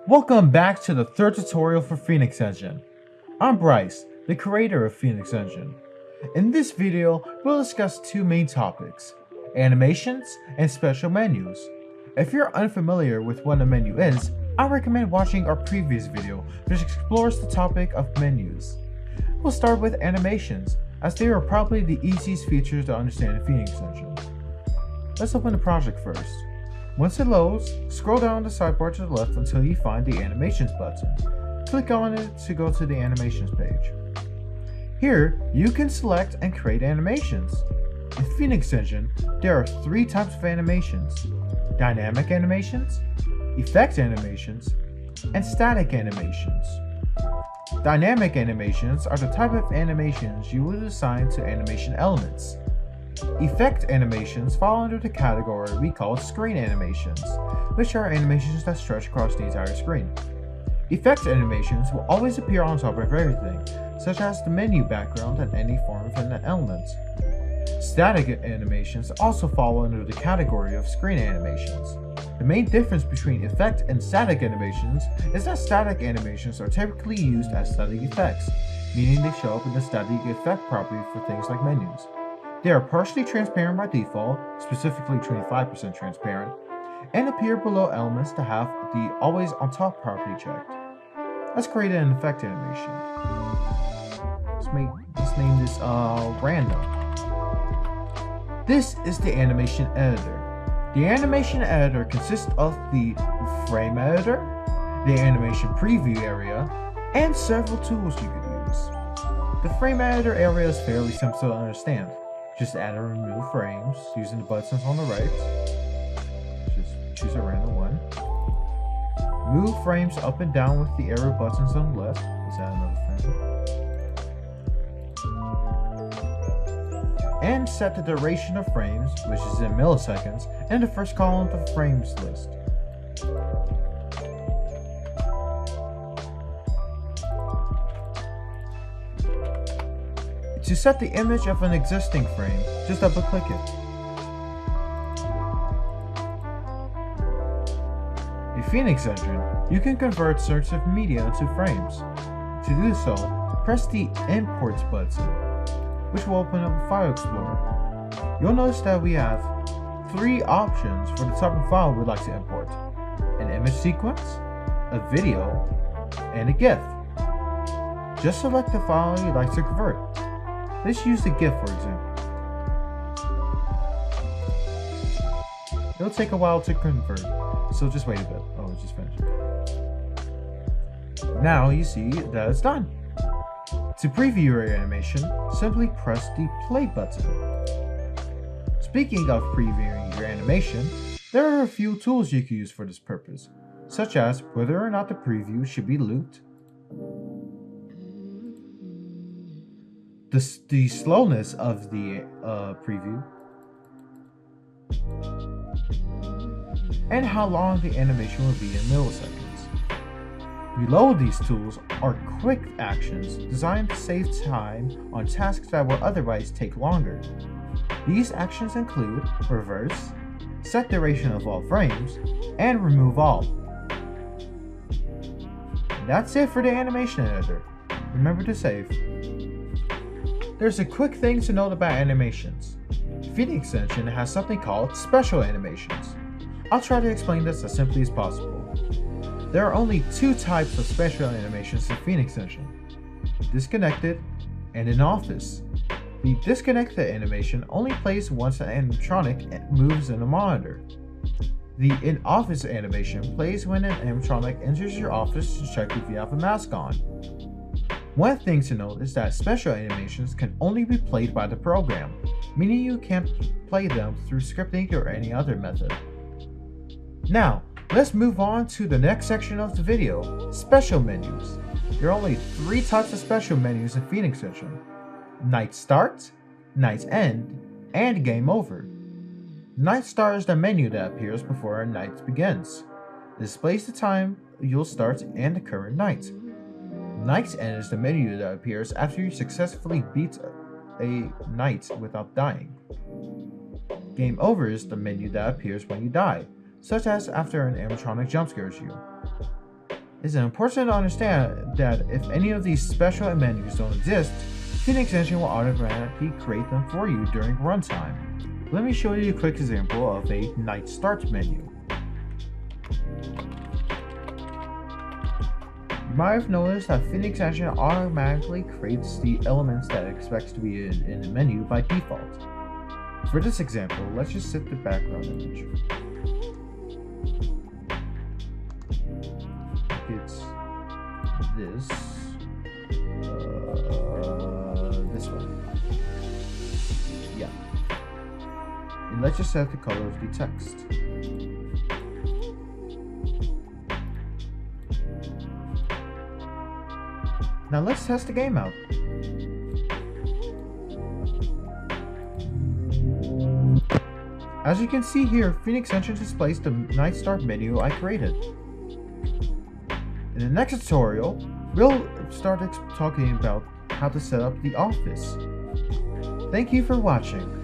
Welcome back to the third tutorial for Phoenix Engine. I'm Bryce, the creator of Phoenix Engine. In this video, we'll discuss two main topics, animations and special menus. If you're unfamiliar with what a menu is, I recommend watching our previous video which explores the topic of menus. We'll start with animations, as they are probably the easiest features to understand in Phoenix Engine. Let's open the project first. Once it loads, scroll down the sidebar to the left until you find the Animations button. Click on it to go to the Animations page. Here, you can select and create animations. In Phoenix Engine, there are three types of animations: dynamic animations, effect animations, and static animations. Dynamic animations are the type of animations you would assign to animation elements. Effect animations fall under the category we call screen animations, which are animations that stretch across the entire screen. Effect animations will always appear on top of everything, such as the menu background and any form of an element. Static animations also fall under the category of screen animations. The main difference between effect and static animations is that static animations are typically used as static effects, meaning they show up in the static effect property for things like menus. They are partially transparent by default, specifically 25% transparent, and appear below elements that have the always on top property checked. Let's create an effect animation. Let's name this random. This is the animation editor. The animation editor consists of the frame editor, the animation preview area, and several tools you could use. The frame editor area is fairly simple to understand. Just add and remove frames using the buttons on the right. Just choose a random one. Move frames up and down with the arrow buttons on the left. Let's add another frame. And set the duration of frames, which is in milliseconds, in the first column of the frames list. To set the image of an existing frame, just double-click it. In Phoenix Engine, you can convert certain media into frames. To do so, press the Import button, which will open up a file explorer. You'll notice that we have three options for the type of file we'd like to import: an image sequence, a video, and a GIF. Just select the file you'd like to convert. Let's use the GIF for example. It'll take a while to convert, so just wait a bit. Oh, it's just finished. Now you see that it's done. To preview your animation, simply press the play button. Speaking of previewing your animation, there are a few tools you can use for this purpose, such as whether or not the preview should be looped, the slowness of the preview, and how long the animation will be in milliseconds. Below these tools are quick actions designed to save time on tasks that will otherwise take longer. These actions include reverse, set duration of all frames, and remove all. That's it for the animation editor. Remember to save. There's a quick thing to note about animations. Phoenix Engine has something called special animations. I'll try to explain this as simply as possible. There are only two types of special animations in Phoenix Engine: disconnected and in office. The disconnected animation only plays once an animatronic moves in a monitor. The in-office animation plays when an animatronic enters your office to check if you have a mask on. One thing to note is that special animations can only be played by the program, meaning you can't play them through scripting or any other method. Now, let's move on to the next section of the video, special menus. There are only three types of special menus in Phoenix Engine: Night Start, Night End, and Game Over. Night Start is the menu that appears before a night begins. It displays the time you'll start and the current night. Night End is the menu that appears after you successfully beat a night without dying. Game Over is the menu that appears when you die, such as after an animatronic jump scares you. It's important to understand that if any of these special menus don't exist, Phoenix Engine will automatically create them for you during runtime. Let me show you a quick example of a Night Start menu. You might have noticed that Phoenix Engine automatically creates the elements that it expects to be in the menu by default. For this example, let's just set the background image. It's this one. Yeah. And let's just set the color of the text. Now let's test the game out. As you can see here, Phoenix Engine displays the Night Start menu I created. In the next tutorial, we'll start talking about how to set up the office. Thank you for watching.